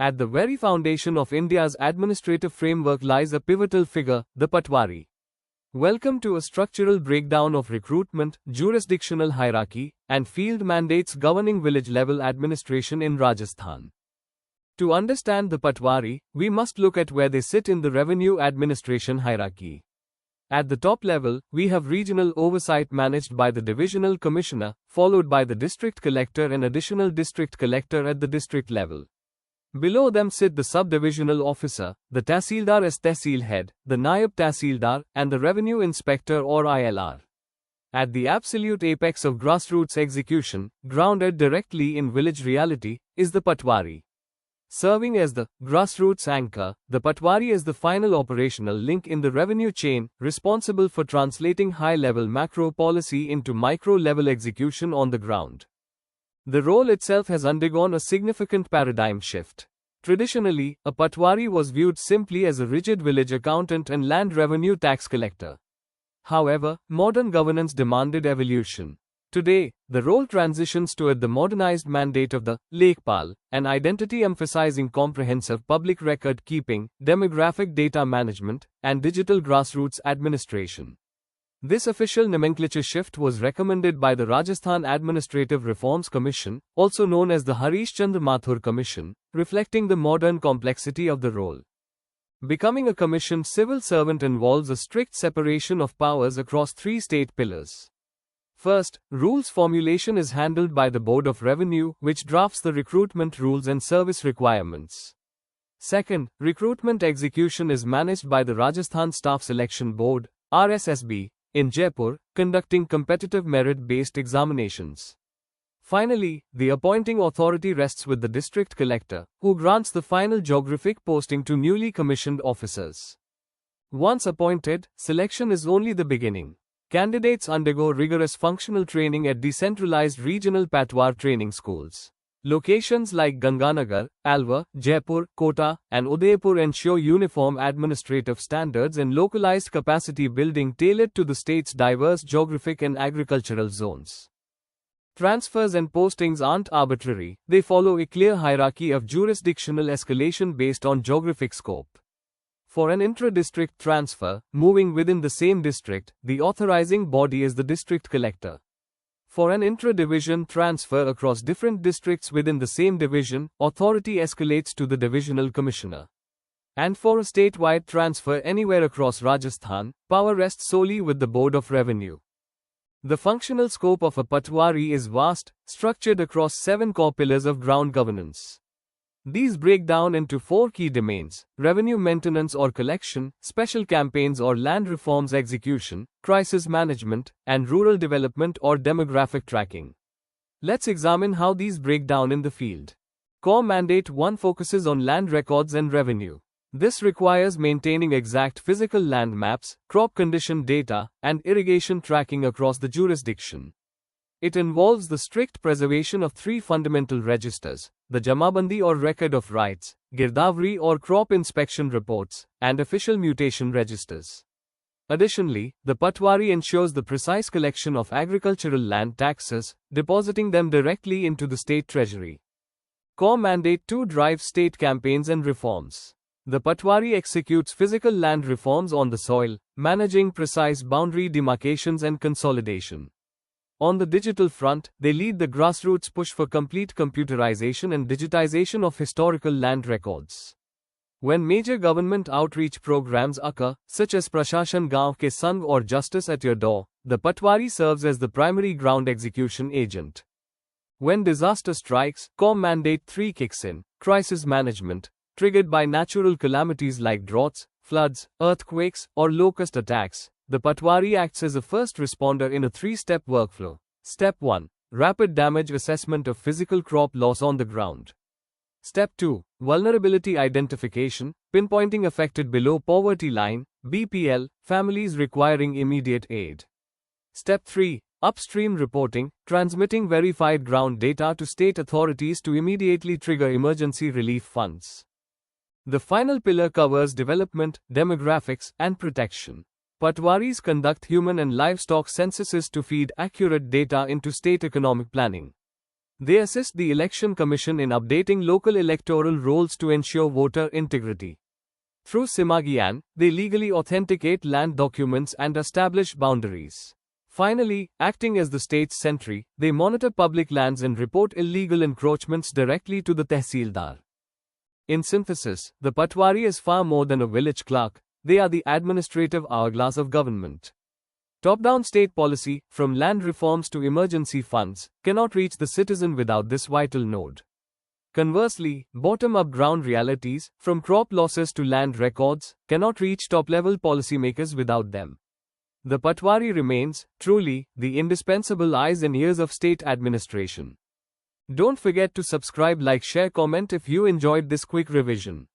At the very foundation of India's administrative framework lies a pivotal figure, the Patwari. Welcome to a structural breakdown of recruitment, jurisdictional hierarchy, and field mandates governing village-level administration in Rajasthan. To understand the Patwari, we must look at where they sit in the revenue administration hierarchy. At the top level, we have regional oversight managed by the Divisional Commissioner, followed by the District Collector and Additional District Collector at the district level. Below them sit the Sub-Divisional Officer, the Tahsildar as Tehsil Head, the Nayab Tahsildar, and the Revenue Inspector or ILR. At the absolute apex of grassroots execution, grounded directly in village reality, is the Patwari. Serving as the grassroots anchor, the Patwari is the final operational link in the revenue chain, responsible for translating high-level macro policy into micro-level execution on the ground. The role itself has undergone a significant paradigm shift. Traditionally, a Patwari was viewed simply as a rigid village accountant and land revenue tax collector. However, modern governance demanded evolution. Today, the role transitions toward the modernized mandate of the Lekhpal, an identity emphasizing comprehensive public record keeping, demographic data management, and digital grassroots administration. This official nomenclature shift was recommended by the Rajasthan Administrative Reforms Commission, also known as the Harishchandra Mathur Commission, reflecting the modern complexity of the role. Becoming a commissioned civil servant involves a strict separation of powers across three state pillars. First, rules formulation is handled by the Board of Revenue, which drafts the recruitment rules and service requirements. Second, recruitment execution is managed by the Rajasthan Staff Selection Board, RSSB, in Jaipur, conducting competitive merit-based examinations. Finally, the appointing authority rests with the district collector, who grants the final geographic posting to newly commissioned officers. Once appointed, selection is only the beginning. Candidates undergo rigorous functional training at decentralized regional Patwar training schools. Locations like Ganganagar, Alwar, Jaipur, Kota, and Udaipur ensure uniform administrative standards and localized capacity building tailored to the state's diverse geographic and agricultural zones. Transfers and postings aren't arbitrary, they follow a clear hierarchy of jurisdictional escalation based on geographic scope. For an intra-district transfer, moving within the same district, the authorizing body is the district collector. For an intra-division transfer across different districts within the same division, authority escalates to the Divisional Commissioner. And for a statewide transfer anywhere across Rajasthan, power rests solely with the Board of Revenue. The functional scope of a Patwari is vast, structured across 7 core pillars of ground governance. These break down into 4 key domains: revenue maintenance or collection, special campaigns or land reforms execution, crisis management, and rural development or demographic tracking. Let's examine how these break down in the field. Core Mandate 1 focuses on land records and revenue. This requires maintaining exact physical land maps, crop condition data, and irrigation tracking across the jurisdiction. It involves the strict preservation of 3 fundamental registers: the Jamabandi or Record of Rights, Girdawari or Crop Inspection Reports, and official mutation registers. Additionally, the Patwari ensures the precise collection of agricultural land taxes, depositing them directly into the state treasury. Core Mandate 2 drives state campaigns and reforms. The Patwari executes physical land reforms on the soil, managing precise boundary demarcations and consolidation. On the digital front, they lead the grassroots push for complete computerization and digitization of historical land records. When major government outreach programs occur, such as Prashashan Gaon Ke Sang or Justice at Your Door, the Patwari serves as the primary ground execution agent. When disaster strikes, Core Mandate 3 kicks in: crisis management, triggered by natural calamities like droughts, floods, earthquakes, or locust attacks. The Patwari acts as a first responder in a 3-step workflow. Step 1. Rapid damage assessment of physical crop loss on the ground. Step 2. Vulnerability identification, pinpointing affected below poverty line, BPL, families requiring immediate aid. Step 3. Upstream reporting, transmitting verified ground data to state authorities to immediately trigger emergency relief funds. The final pillar covers development, demographics, and protection. Patwaris conduct human and livestock censuses to feed accurate data into state economic planning. They assist the Election Commission in updating local electoral rolls to ensure voter integrity. Through Simagian, they legally authenticate land documents and establish boundaries. Finally, acting as the state's sentry, they monitor public lands and report illegal encroachments directly to the Tehsildar. In synthesis, the Patwari is far more than a village clerk, they are the administrative hourglass of government. Top-down state policy, from land reforms to emergency funds, cannot reach the citizen without this vital node. Conversely, bottom-up ground realities, from crop losses to land records, cannot reach top-level policymakers without them. The Patwari remains, truly, the indispensable eyes and ears of state administration. Don't forget to subscribe, like, share, comment if you enjoyed this quick revision.